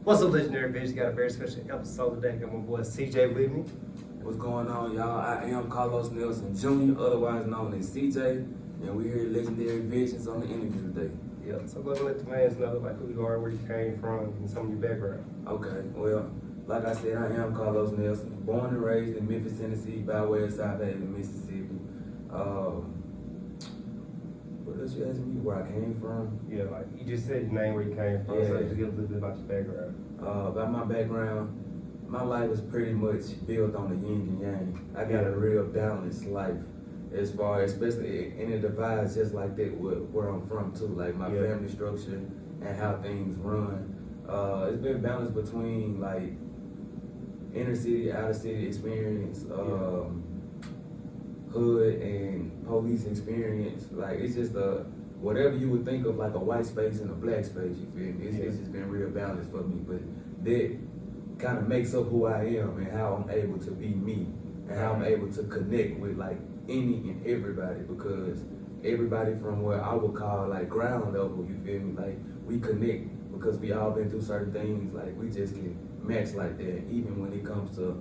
What's up, Legendary Bitch? Got a very special episode today. Got my boy CJ with me. What's going on, y'all? I am Carlos Nelson Jr., otherwise known as CJ, and we're here at Legendary Visions on the interview today. Yeah, so go ahead and let the fans know like who you are, where you came from, and some of your background. Okay, well, like I said, I am Carlos Nelson, born and raised in Memphis, Tennessee, by way of South Haven, Mississippi. What else you asking me? Where I came from? Yeah, like you just said your name, where you came from, so just give a little bit about your background. About my background, my life was pretty much built on the yin and yang. I got a real balanced life as far, especially in it divides just like that where I'm from too, like my family structure and how things run. It's been balanced between like inner city, outer city experience, hood and police experience. Like it's just whatever you would think of like a white space and a black space, you feel me? It's just been real balanced for me. But that kind of makes up who I am and how I'm able to be me and how I'm able to connect with like any and everybody, because everybody from where I would call like ground level, you feel me? Like we connect because we all been through certain things. Like we just can match like that. Even when it comes to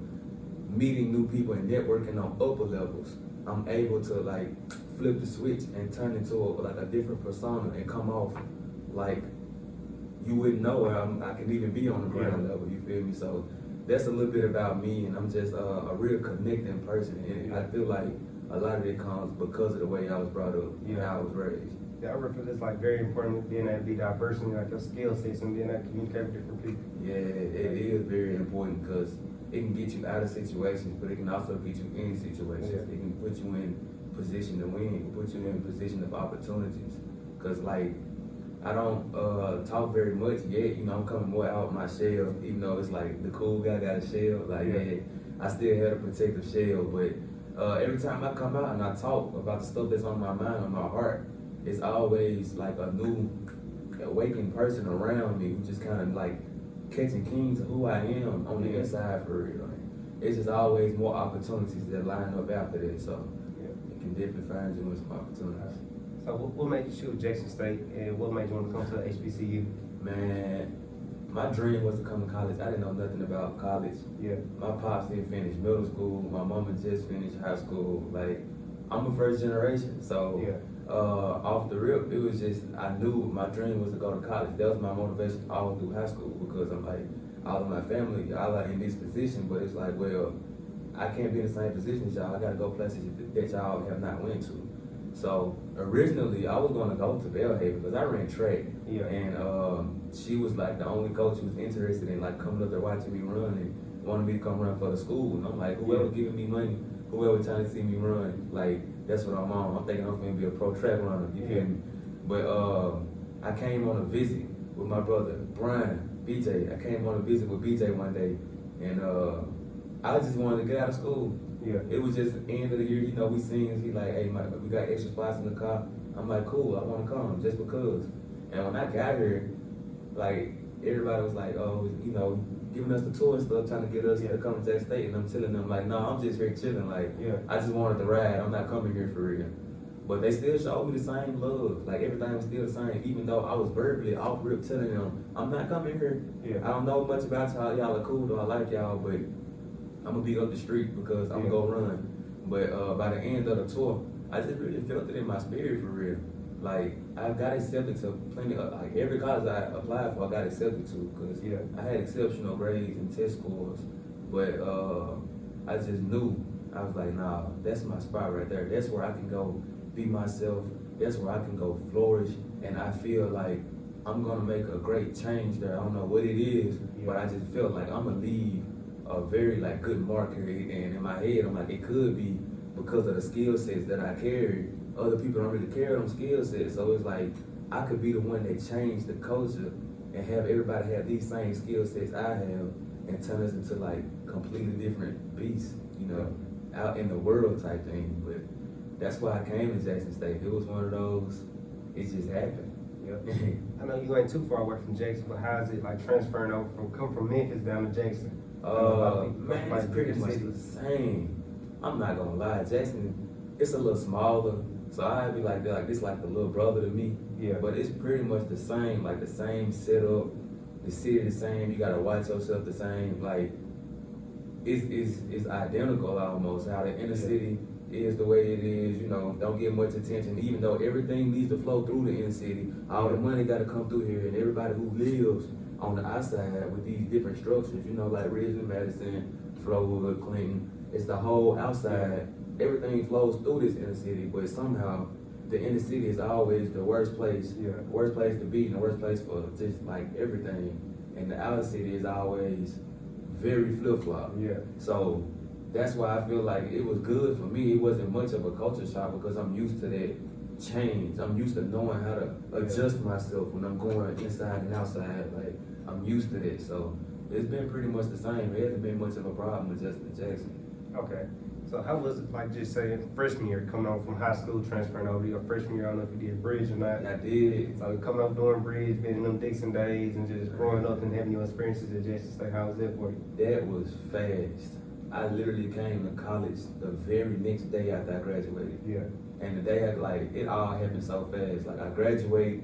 meeting new people and networking on upper levels, I'm able to like flip the switch and turn into like a different persona and come off like you wouldn't know where I can even be on the ground level, you feel me? So that's a little bit about me, and I'm just a real connecting person, and I feel like a lot of it comes because of the way I was brought up and how I was raised. Yeah, I refer to this like very important, being able to be diverse in like your skill sets and being able to communicate with different people. Yeah, it is very important because it can get you out of situations, but it can also get you in situations. It can put you in position to win, it can put you in position of opportunities. Because like, I don't talk very much yet, you know, I'm coming more out of my shell, even though it's like the cool guy got a shell, like I still have a protective shell, but every time I come out and I talk about the stuff that's on my mind, on my heart, it's always like a new awakened person around me who just kind of like catching keys of who I am on the inside for real. Like, it's just always more opportunities that line up after that, so it can definitely find you with some opportunities. So what made you choose Jackson State, and what made you want to come to HBCU? Man, my dream was to come to college. I didn't know nothing about college. Yeah. My pops didn't finish middle school. My mama just finished high school. Like, I'm a first generation, so off the rip, it was just, I knew my dream was to go to college. That was my motivation all through high school, because I'm like, all of my family, y'all are in this position, but it's like, well, I can't be in the same position as y'all. I gotta go places that y'all have not went to. So originally, I was gonna go to Belhaven because I ran track, and she was like the only coach who was interested in like coming up there watching me run and wanted me to come run for the school. And I'm like, whoever giving me money, whoever trying to see me run, like that's what I'm on. I'm thinking I'm gonna be a pro track runner. You feel me? But I came on a visit with my brother Brian, BJ. I came on a visit with BJ one day, and I just wanted to get out of school. It was just the end of the year, you know, we sing, he like, hey, we got extra spots in the car. I'm like, cool, I want to come, just because. And when I got here, like, everybody was like, oh, you know, giving us the tour and stuff, trying to get us to come to Jackson State. And I'm telling them, like, no, I'm just here chilling. Like, I just wanted to ride. I'm not coming here for real. But they still showed me the same love. Like, everything was still the same, even though I was verbally off rip telling them, I'm not coming here. I don't know much about y'all. Y'all are cool, though. I like y'all, but I'm gonna be up the street because I'm gonna go run. But by the end of the tour, I just really felt it in my spirit for real. Like, I got accepted to plenty of, like every college I applied for, I got accepted to, because I had exceptional grades and test scores. But I just knew, I was like, nah, that's my spot right there. That's where I can go be myself. That's where I can go flourish. And I feel like I'm gonna make a great change there. I don't know what it is, but I just felt like I'm gonna leave a very like good marker, and in my head I'm like, it could be because of the skill sets that I carry. Other people don't really carry them skill sets, so it's like I could be the one that changed the culture and have everybody have these same skill sets I have and turn us into like completely different beasts, you know, out in the world type thing. But that's why I came to Jackson State. It was one of those, it just happened. I know you ain't too far away from Jackson, but how is it like transferring over from Memphis down to Jackson? Man, it's pretty much the same. I'm not gonna lie, Jackson, it's a little smaller, so I'd be like, this like the little brother to me. But it's pretty much the same, like the same setup, the city the same. You gotta watch yourself the same. Like it's identical almost. How the inner city is the way it is. You know, don't get much attention. Even though everything needs to flow through the inner city, all the money gotta come through here, and everybody who lives on the outside with these different structures. You know, like Ridgeland, Madison, Flowood, Clinton. It's the whole outside. Everything flows through this inner city, but somehow the inner city is always the worst place. Worst place to be, and the worst place for just like everything. And the outer city is always very flip-flop. So that's why I feel like it was good for me. It wasn't much of a culture shock because I'm used to that change. I'm used to knowing how to adjust myself when I'm going inside and outside. Like, I'm used to that. So it's been pretty much the same. It hasn't been much of a problem adjusting to Jackson. Okay. So how was it, like, just say freshman year, coming over from high school, transferring over to your freshman year? I don't know if you did Bridge or not. I did. So coming up doing Bridge, being in them Dixon days, and just growing up and having your experiences at Jackson State, how was that for you? That was fast. I literally came to college the very next day after I graduated. And the day, like, it all happened so fast. Like, I graduate,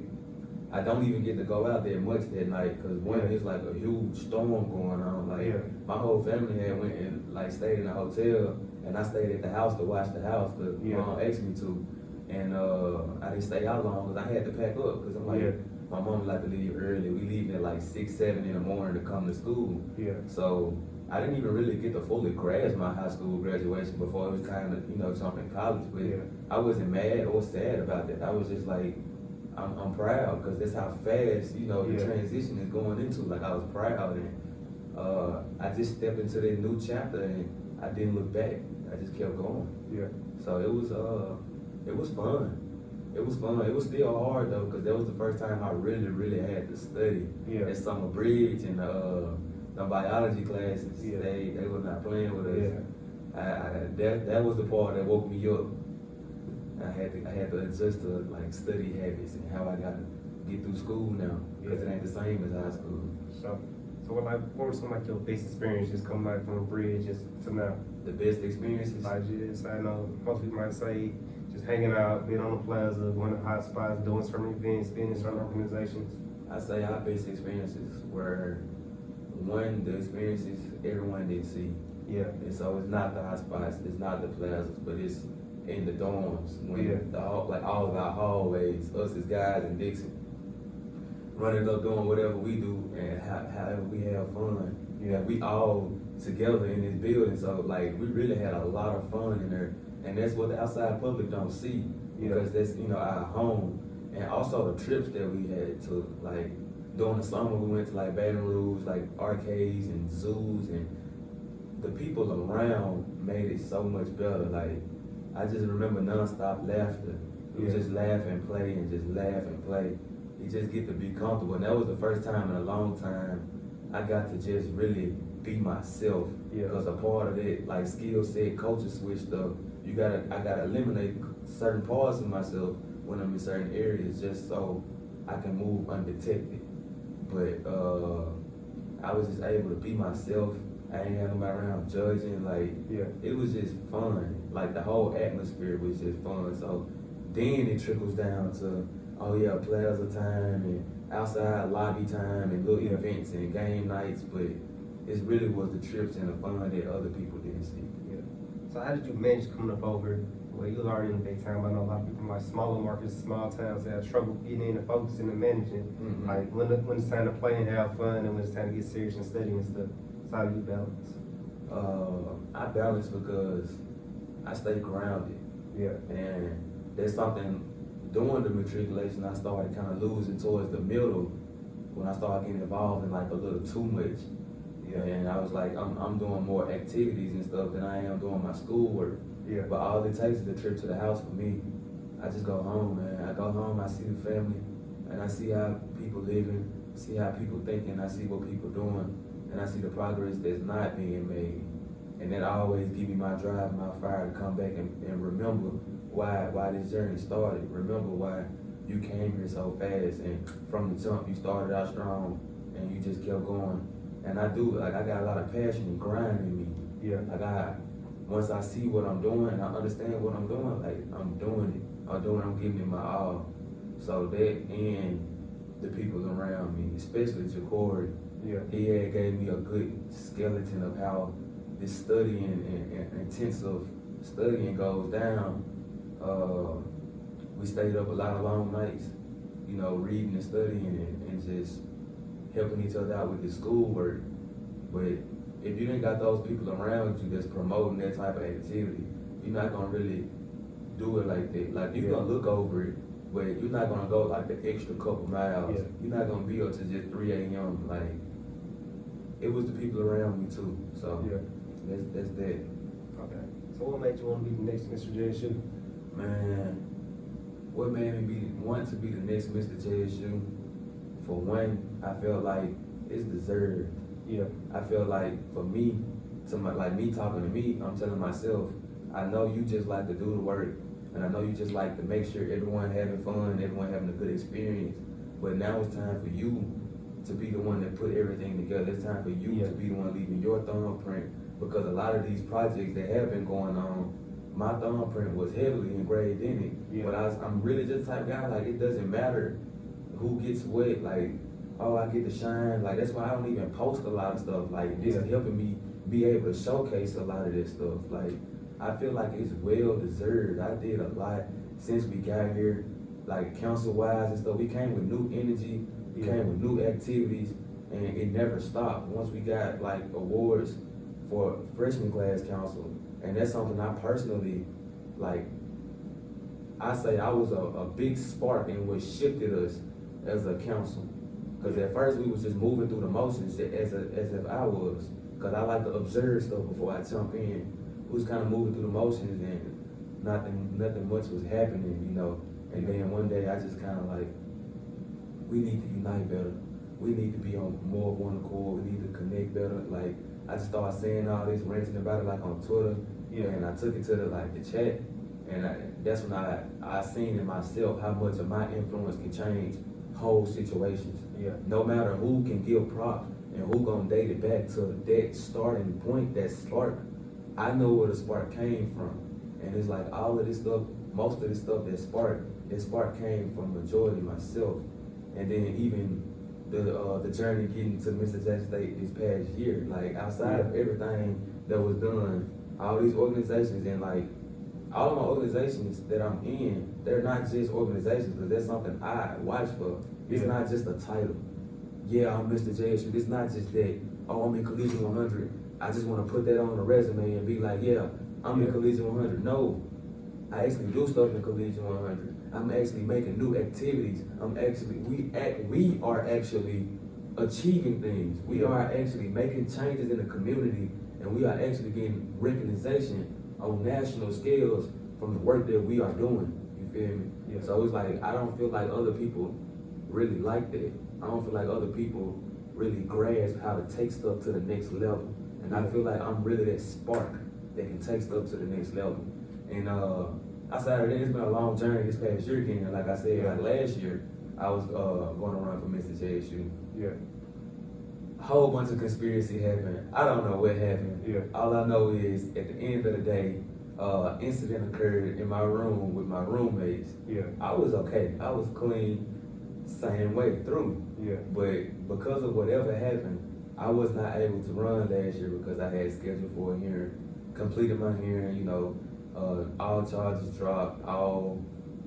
I don't even get to go out there much that night because one, it's like a huge storm going on. Like, my whole family had went and like stayed in a hotel, and I stayed at the house to watch the house because mom asked me to. And I didn't stay out long because I had to pack up because I'm like, my mom like to leave early. We leave at like 6, 7 in the morning to come to school. So I didn't even really get to fully grasp my high school graduation before it was kind of, you know, jumping college. But I wasn't mad or sad about that. I was just like, I'm proud because that's how fast, you know, the transition is going into. Like, I was proud, and I just stepped into that new chapter, and I didn't look back. I just kept going. So it was fun. It was fun. It was still hard though because that was the first time I really had to study. At Summer Bridge and the biology classes. They were not playing with us. That was the part that woke me up. I had to adjust to like study habits and how I got to get through school now because it ain't the same as high school. So what were some like your best experiences coming back from Bridge just to now? The best experiences? Like, just, I know most people might say just hanging out, being on the plaza, going to hot spots, doing certain events, being in certain organizations. I say our best experiences were one, the experiences everyone didn't see. And so it's not the hot spots, it's not the plazas, but it's in the dorms when like all of our hallways, us as guys in Dixon, running up doing whatever we do and however we have fun. We all together in this building, so like we really had a lot of fun in there, and that's what the outside public don't see because that's, you know, our home. And also the trips that we had to, like during the summer we went to like Baton Rouge, like arcades and zoos, and the people around made it so much better. Like, I just remember nonstop laughter. We just laugh and play and just laugh and play. You just get to be comfortable. And that was the first time in a long time I got to just really be myself. Because a part of it, like skill set, culture switch stuff, I gotta eliminate certain parts of myself when I'm in certain areas just so I can move undetected. But I was just able to be myself. I ain't had nobody around judging. Like, it was just fun. Like, the whole atmosphere was just fun. So then it trickles down to, plaza time and outside lobby time and little events and game nights. But it really was the trips and the fun that other people didn't see. So how did you manage coming up over? Well, you was already in the big town, but I know a lot of people from like smaller markets, small towns, that have trouble getting in and focusing and managing. Like, when it's time to play and have fun, and when it's time to get serious and study and stuff. How do you balance? I balance because I stay grounded. And there's something during the matriculation I started kind of losing towards the middle when I started getting involved in like a little too much. And I was like, I'm doing more activities and stuff than I am doing my schoolwork. But all it takes is a trip to the house for me. I just go home, man. I go home, I see the family, and I see how people living, see how people thinking, I see what people doing. And I see the progress that's not being made. And that always give me my drive and my fire to come back and remember why this journey started. Remember why you came here so fast, and from the jump you started out strong and you just kept going. And I do, like, I got a lot of passion and grind in me. Once I see what I'm doing and I understand what I'm doing, like, I'm doing it. I'm giving it my all. So that, and the people around me, especially Jacory. Yeah. He had gave me a good skeleton of how this studying and intensive studying goes down. We stayed up a lot of long nights, you know, reading and studying and just helping each other out with the schoolwork. But if you ain't got those people around you that's promoting that type of activity, you're not gonna really do it like that. Like you're gonna look over it, but you're not gonna go like the extra couple miles. Yeah. You're not gonna be up to just 3 a.m. Like it was the people around me too. So Yeah. that's that. Okay. So what made you want to be the next Mr. JSU? Man, what made me want to be the next Mr. JSU? For one, I felt like it's deserved. Yeah. I feel like for me, like me talking to me, I'm telling myself, I know you just like to do the work, and I know you just like to make sure everyone having fun, everyone having a good experience. But now it's time for you to be the one that put everything together. It's time for you to be the one leaving your thumbprint, because a lot of these projects that have been going on, my thumbprint was heavily engraved in it. Yeah. But I'm really just the type of guy, like it doesn't matter who gets what, like, oh, I get to shine. Like that's why I don't even post a lot of stuff. Like this is helping me be able to showcase a lot of this stuff. Like I feel like it's well deserved. I did a lot since we got here, like council wise and stuff. We came with new energy, we came with new activities, and it never stopped. Once we got like awards for freshman class council, and that's something I personally like. I say I was a big spark in what shifted us as a council. Because at first we was just moving through the motions as if I was. Because I like to observe stuff before I jump in. We was kind of moving through the motions and nothing much was happening, you know. And then one day I just kind of like, we need to unite better. We need to be on more of one accord. We need to connect better. Like I just started saying all this, ranting about it like on Twitter. And I took it to the chat. And that's when I seen in myself how much of my influence can change whole situations. Yeah. No matter who can give props and who gonna date it back to that starting point, that spark, I know where the spark came from. And it's like all of this stuff, most of this stuff that spark came from majority myself. And then even the journey getting to Mr. Jackson State this past year, like outside of everything that was done, all these organizations and like all of my organizations that I'm in, they're not just organizations, because that's something I watch for. It's not just a title. Yeah, I'm Mr. JSU. It's not just that, oh, I'm in Collegiate 100. I just want to put that on a resume and be like, yeah, I'm in Collegiate 100. No, I actually do stuff in Collegiate 100. I'm actually making new activities. We are actually achieving things. We are actually making changes in the community, and we are actually getting recognition on national scales from the work that we are doing. You feel me? Yeah. So it's like I don't feel like other people really like that. I don't feel like other people really grasp how to take stuff to the next level. And I feel like I'm really that spark that can take stuff to the next level. And outside of that, it's been a long journey this past year again. Like I said, like last year, I was going to run for Mr. JSU. Yeah. A whole bunch of conspiracy happened. I don't know what happened. Yeah. All I know is at the end of the day, incident occurred in my room with my roommates. Yeah. I was okay. I was clean, same way through. Yeah. But because of whatever happened, I was not able to run last year because I had scheduled for a hearing, completed my hearing, you know, all charges dropped, all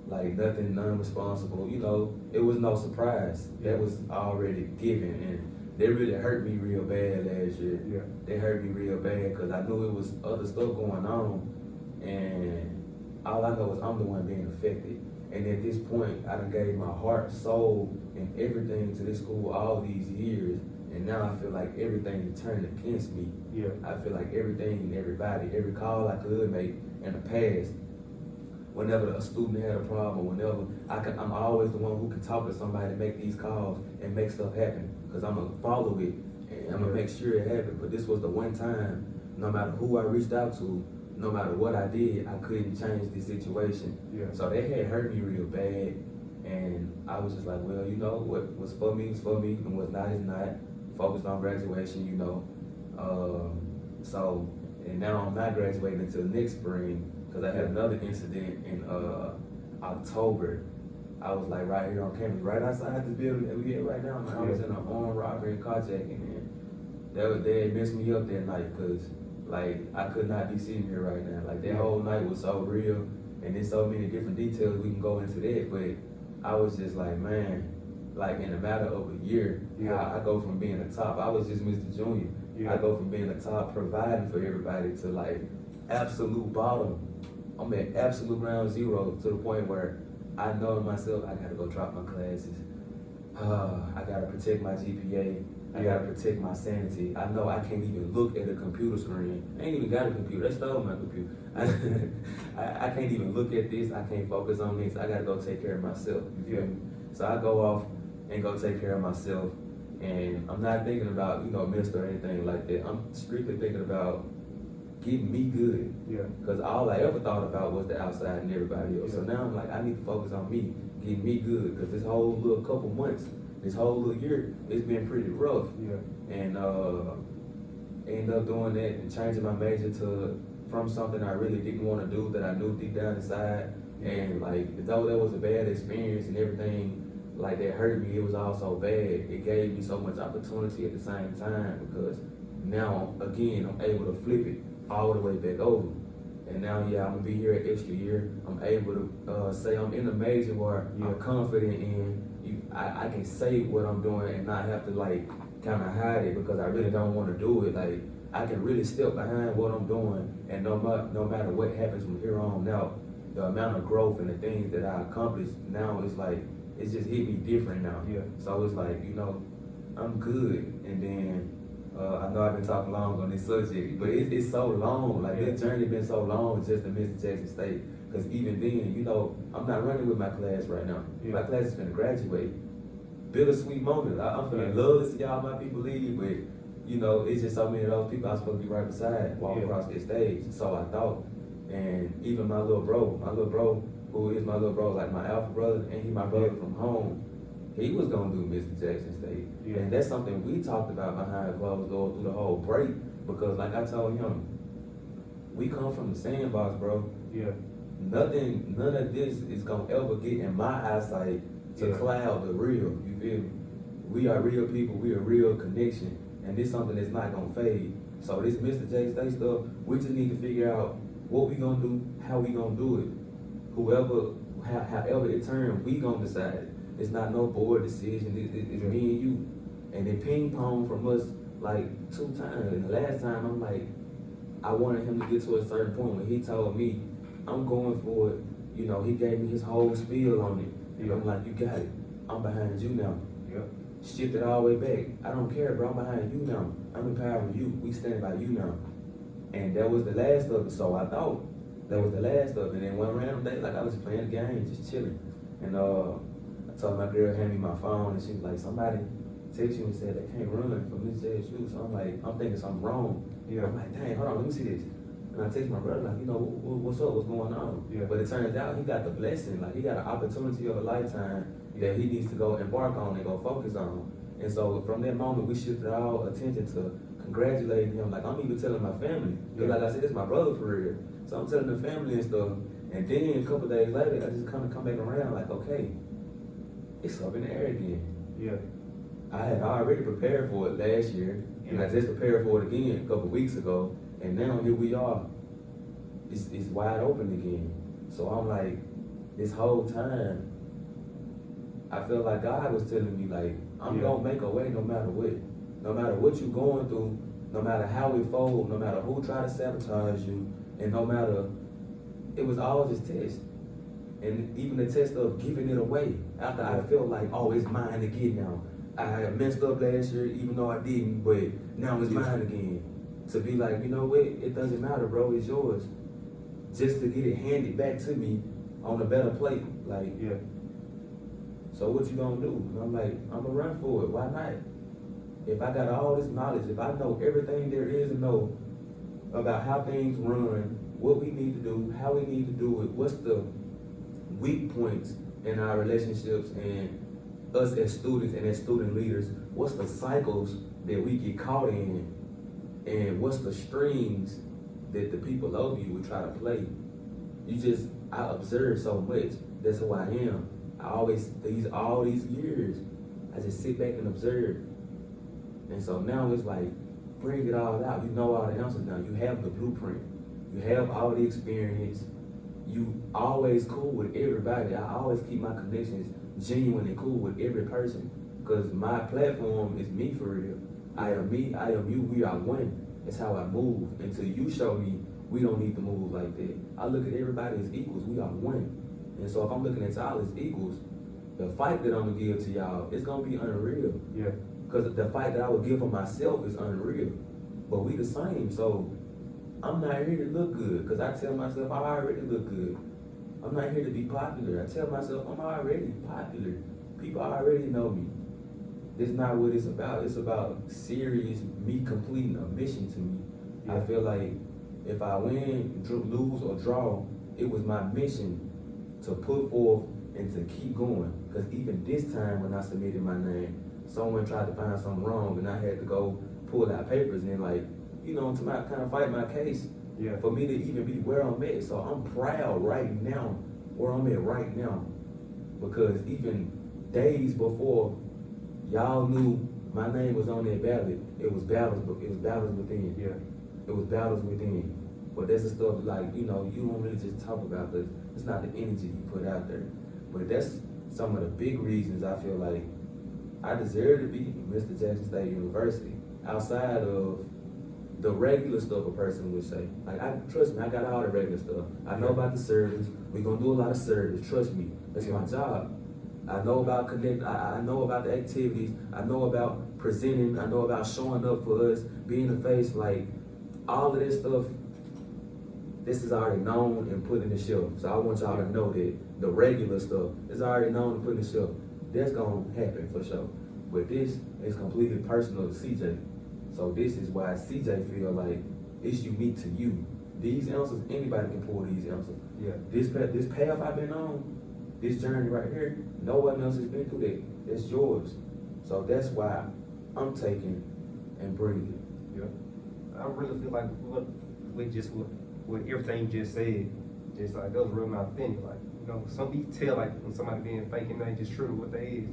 like nothing non-responsible, you know, it was no surprise. That was already given, and they really hurt me real bad last year. Yeah. They hurt me real bad because I knew it was other stuff going on, and all I know is I'm the one being affected. And at this point, I done gave my heart, soul, and everything to this school all these years, and now I feel like everything turned against me. Yeah. I feel like everything and everybody, every call I could make in the past, whenever a student had a problem, whenever I'm always the one who can talk to somebody, make these calls, and make stuff happen. Because I'm going to follow it, and I'm going to make sure it happens. But this was the one time, no matter who I reached out to, no matter what I did, I couldn't change the situation. Yeah. So they had hurt me real bad, and I was just like, well, you know, what was for me is for me, and what's not is not. Focused on graduation, you know. And now I'm not graduating until next spring, because I had another incident in October. I was like right here on campus, right outside this building that we in right now, man. I was in an armed robbery and carjacking, and they messed me up that night, cause like I could not be sitting here right now. Like that whole night was so real, and there's so many different details we can go into that. But I was just like, man, like in a matter of a year, I go from being a top. I was just Mr. Junior. I go from being a top, providing for everybody, to like absolute bottom. I'm at absolute ground zero, to the point where I know myself, I gotta go drop my classes. I gotta protect my GPA. I gotta protect my sanity. I know I can't even look at a computer screen. I ain't even got a computer. They stole my computer. I can't even look at this. I can't focus on this. I gotta go take care of myself. You feel me? So I go off and go take care of myself. And I'm not thinking about, minister or anything like that. I'm strictly thinking about getting me good. Because all I ever thought about was the outside and everybody else. So now I'm like, I need to focus on me, getting me good. Because this whole little couple months, this whole little year, it's been pretty rough. And ended up doing that and changing my major from something I really didn't want to do, that I knew deep down inside. And like, though that was a bad experience and everything, like that hurt me, it was also bad. It gave me so much opportunity at the same time, because now, again, I'm able to flip it all the way back over. And now, I'm gonna be here an extra year. I'm able to say I'm in a major where I'm confident in. I can say what I'm doing and not have to like kind of hide it, because I really don't want to do it. Like, I can really step behind what I'm doing, and no matter what happens from here on out, the amount of growth and the things that I accomplished now is like, it's just hit me different now. So it's like, I'm good. And then I know I've been talking long on this subject, but it's so long. Like, this journey been so long just to Mr. Jackson State. Because even then, I'm not running with my class right now. My class is finna graduate. Bittersweet moment. I'm finna love to see all my people leave, but it's just so many of those people I'm supposed to be right beside walking across this stage. So I thought, and even my little bro, who is my little bro, like my alpha brother, and he my brother from home, he was gonna do Mr. Jackson State. And that's something we talked about behind closed doors through the whole break, because like I told him, we come from the sandbox, bro. None of this is gonna ever get in my eyesight to cloud the real. You feel me? We are real people, we are real connection, and this is something that's not gonna fade. So this Mr. Jackson State stuff, we just need to figure out what we gonna do, how we gonna do it. However it turns, we gonna decide it. It's not no board decision, it's me and you. And they ping pong from us like 2 times. And the last time, I'm like, I wanted him to get to a certain point when he told me, I'm going for it. He gave me his whole spiel on it. And I'm like, you got it. I'm behind you now. Shifted all the way back. I don't care, bro. I'm behind you now. I'm empowering you. We stand by you now. And that was the last of it. So I thought that was the last of it. And then one random day, like, I was playing the game, just chilling. And I told my girl, hand me my phone, and she was like, somebody text you and said they can't run from this JSU. So I'm like, I'm thinking something wrong. I'm like, dang, hold on, let me see this. And I text my brother, like, what's up, what's going on? But it turns out he got the blessing, like, he got an opportunity of a lifetime that he needs to go embark on and go focus on. And so from that moment, we shifted our attention to congratulating him. Like, I'm even telling my family, because like I said, this is my brother for real. So I'm telling the family and stuff. And then a couple days later, I just kind of come back around, like, okay, it's up in the air again. I had already prepared for it last year, and I just prepared for it again a couple weeks ago. And now here we are. It's wide open again. So I'm like, this whole time, I felt like God was telling me, like, I'm gonna make a way no matter what. No matter what you're going through, no matter how it folds, no matter who try to sabotage you, and no matter, it was all just test. And even the test of giving it away. After I felt like, oh, it's mine again now. I messed up last year, even though I didn't, but now it's mine again. To be like, you know what, it doesn't matter, bro, it's yours. Just to get it handed back to me on a better plate. Like, so what you gonna do? And I'm like, I'm gonna run for it, why not? If I got all this knowledge, if I know everything there is to know about how things run, what we need to do, how we need to do it, what's the weak points in our relationships, and us as students and as student leaders, what's the cycles that we get caught in, and what's the strings that the people over you would try to play. I observe so much. That's who I am. all these years, I just sit back and observe. And so now it's like, bring it all out. You know all the answers now. You have the blueprint. You have all the experience. You always cool with everybody. I always keep my connections genuine and cool with every person. Because my platform is me for real. I am me, I am you, we are one. That's how I move. Until you show me we don't need to move like that. I look at everybody as equals. We are one. And so if I'm looking at y'all as equals, the fight that I'm gonna give to y'all, it's gonna be unreal. Yeah. Because the fight that I would give for myself is unreal. But we the same, so I'm not here to look good. Because I tell myself I already look good. I'm not here to be popular. I tell myself I'm already popular. People already know me. This is not what it's about. It's about serious me completing a mission to me. Yeah. I feel like if I win, lose, or draw, it was my mission to put forth and to keep going. Because even this time when I submitted my name, someone tried to find something wrong and I had to go pull out papers and to kind of fight my case. Yeah. For me to even be where I'm at. So I'm proud right now, where I'm at right now. Because even days before y'all knew my name was on that ballot, it was battles within. Yeah. It was battles within. But that's the stuff like, you don't really just talk about because it's not the energy you put out there. But that's some of the big reasons I feel like I deserve to be Mr. Jackson State University. Outside of the regular stuff a person would say. Like, trust me, I got all the regular stuff. I know about the service. We're gonna do a lot of service. Trust me, that's my job. I know about I know about the activities. I know about presenting. I know about showing up for us, being the face. Like, all of this stuff, this is already known and put in the shelf. So I want y'all to know that the regular stuff is already known and put in the shelf. That's gonna happen for sure. But this is completely personal to CJ. So this is why CJ feel like it's unique to you. These answers, anybody can pull these answers. Yeah. This path I've been on, this journey right here, no one else has been through that. It's yours. So that's why I'm taking and bringing. Yeah. I really feel like with everything you just said, just like that was real authentic. Like, some people tell like when somebody being fake and they just true to what they is.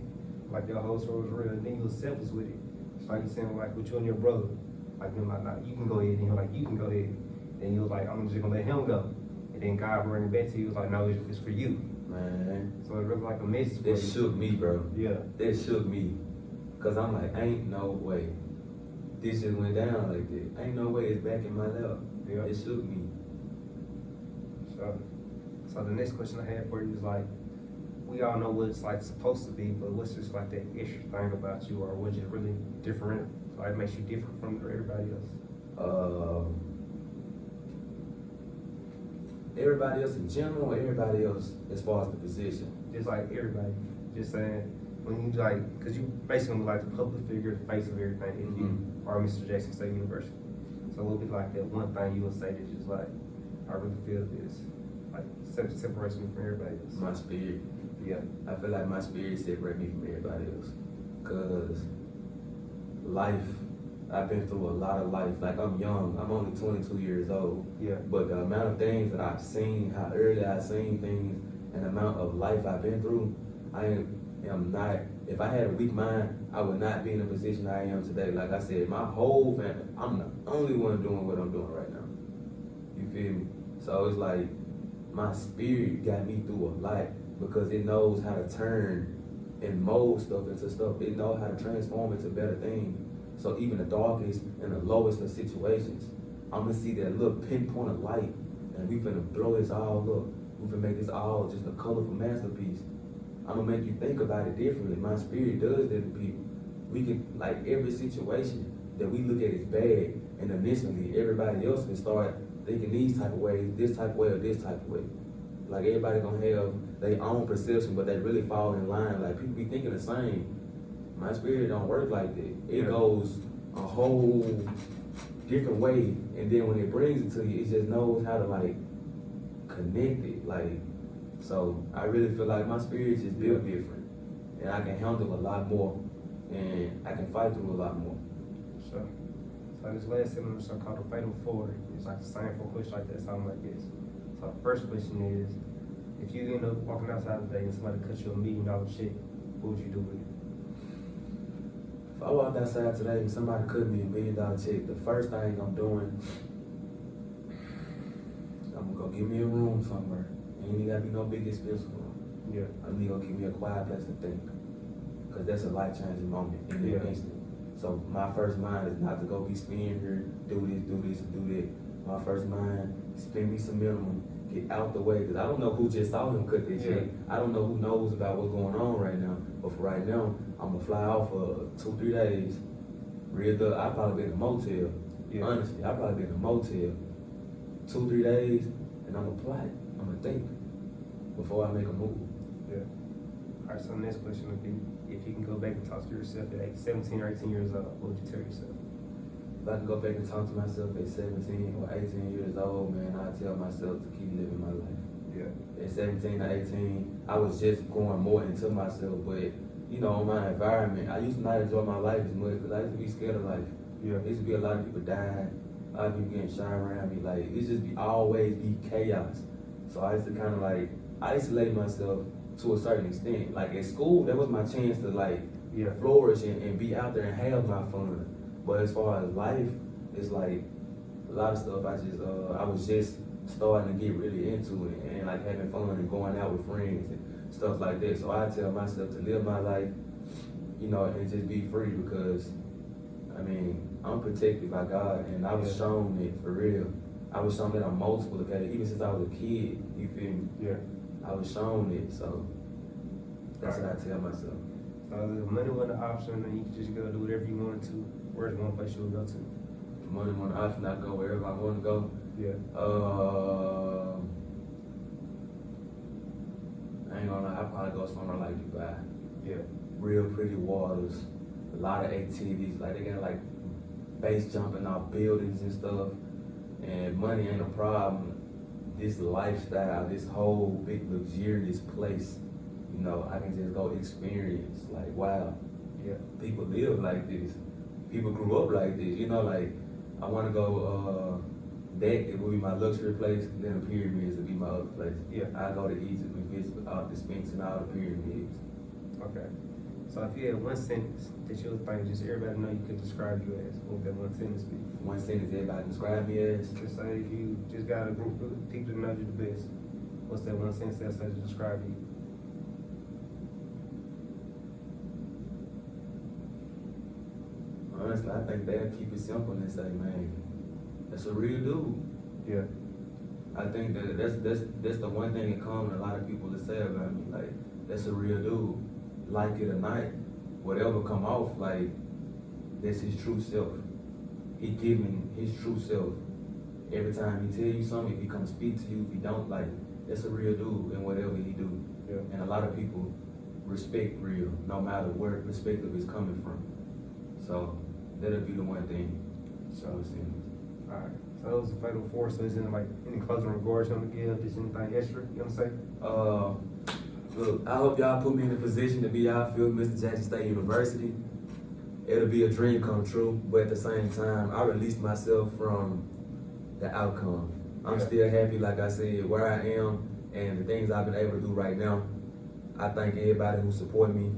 Like your whole story was real, and then you was selfless with it. It's like you saying like with you and your brother. Like you can go ahead, and he was like, you can go ahead. And you was like, I'm just gonna let him go. And then God brought it back to you, was like, no, it's for you. Man. So it really like a message for you. That shook me, bro. Yeah. That shook me. Cause I'm like, ain't no way. This just went down like that. Ain't no way it's back in my lap. Yeah. It shook me. So the next question I have for you is like, we all know what it's like supposed to be, but what's just like that extra thing about you, or what's just really different, like makes you different from everybody else? Everybody else in general, or everybody else as far as the position? Just like everybody, just saying, when you like, cause you basically like the public figure, the face of everything, if you are Mr. Jackson State University. So what would be like that one thing you would say that just like, I really feel this, like separates me from everybody else? My spirit. Yeah. I feel like my spirit separates me from everybody else. Cause life, I've been through a lot of life. Like, I'm young, I'm only 22 years old. Yeah. But the amount of things that I've seen, how early I've seen things, and the amount of life I've been through, I am not, if I had a weak mind, I would not be in the position I am today. Like I said, my whole family, I'm the only one doing what I'm doing right now. You feel me? So it's like, my spirit got me through a lot because it knows how to turn and mold stuff into stuff. It knows how to transform into better things. So even the darkest and the lowest of situations, I'm gonna see that little pinpoint of light, and we finna blow this all up. We finna make this all just a colorful masterpiece. I'm gonna make you think about it differently. My spirit does that to people. We can, like, every situation that we look at as bad, and initially everybody else can start thinking these type of ways, this type of way, or this type of way. Like, everybody gonna have their own perception, but they really fall in line. Like, people be thinking the same. My spirit don't work like that. It goes a whole different way, and then when it brings it to you, it just knows how to like connect it. Like, so I really feel like my spirit just built different, and I can handle a lot more, and I can fight through a lot more. So this last segment is called the Fatal Four. It's like the same four questions like that, something like this. So the first question is If you end up walking outside today and somebody cut you $1 million check, what would you do with it? If I walked outside today and somebody cut me $1 million check, the first thing I'm doing, I'm gonna go get me a room somewhere. Ain't even gotta be no big expensive room. Yeah. I'm gonna go give me a quiet place to think. Cause that's a life-changing moment in the instant. So my first mind is not to go be spinning here, do this, and do that. My first mind, spend me some minimum, get out the way. Cause I don't know who just saw him cut that check. I don't know who knows about what's going on right now. But for right now, I'm gonna fly out for 2-3 days. I'll probably be in a motel. Yeah. Honestly, I'll probably be in a motel 2-3 days, and I'm gonna plot. I'm gonna think before I make a move. Yeah. All right, so the next question would be, if you can go back and talk to yourself at 17 or 18 years old, what would you tell yourself? If I can go back and talk to myself at 17 or 18 years old, man, I'd tell myself to keep living my life. Yeah. At 17 or 18, I was just going more into myself, but you know, in my environment, I used to not enjoy my life as much because I used to be scared of life. Yeah. There used to be a lot of people dying, a lot of people getting shot around me. Like, it just always be chaos. So I used to kind of like isolate myself to a certain extent. Like at school, that was my chance to like flourish and be out there and have my fun. But as far as life, it's like a lot of stuff I was just starting to get really into it and like having fun and going out with friends and stuff like that. So I tell myself to live my life, you know, and just be free because, I mean, I'm protected by God and I was shown it for real. I was shown that on multiple occasions, even since I was a kid, you feel me? Yeah. I was shown it, so that's what I tell myself. So if money wasn't an option and you could just go do whatever you wanted to, where's one place you would go to? If money wasn't an option, I'd go wherever I want to go. Yeah. I ain't gonna lie, I'd probably go somewhere like Dubai. Yeah. Real pretty waters, a lot of activities, like they got like base jumping off buildings and stuff, and money ain't a problem. This lifestyle, this whole big luxurious place, you know, I can just go experience, like, wow, Yeah. people live like this. People grew up like this, you know, like, I want to go, that it would be my luxury place, then the pyramids would be my other place. Yeah. I go to Egypt and visit all the Sphinx and all the pyramids. Okay. So if you had one sentence that you would think just everybody know you could describe you as, what would that one sentence be? One sentence everybody describe me as, Just say if you just got a group of people that know you the best, what's that one sentence that says to describe you? honestly, I think they'll keep it simple and say, man, that's a real dude. Yeah. I think that's the one thing in common a lot of people that say about me, like, that's a real dude. Like it or not, whatever come off, like, that's his true self. He giving his true self. Every time he tell you something, if he come speak to you, if he don't, like, that's a real dude in whatever he do. Yeah. And a lot of people respect real, no matter where perspective is coming from. So that'll be the one thing. So it's in. All right. So that was the Fatal Four. So is there like any closing regards you want to give? Just anything extra you want to say? Look, I hope y'all put me in a position to be outfield Mr. Jackson State University. It'll be a dream come true, but at the same time, I released myself from the outcome. I'm still happy, like I said, where I am and the things I've been able to do right now. I thank everybody who support me.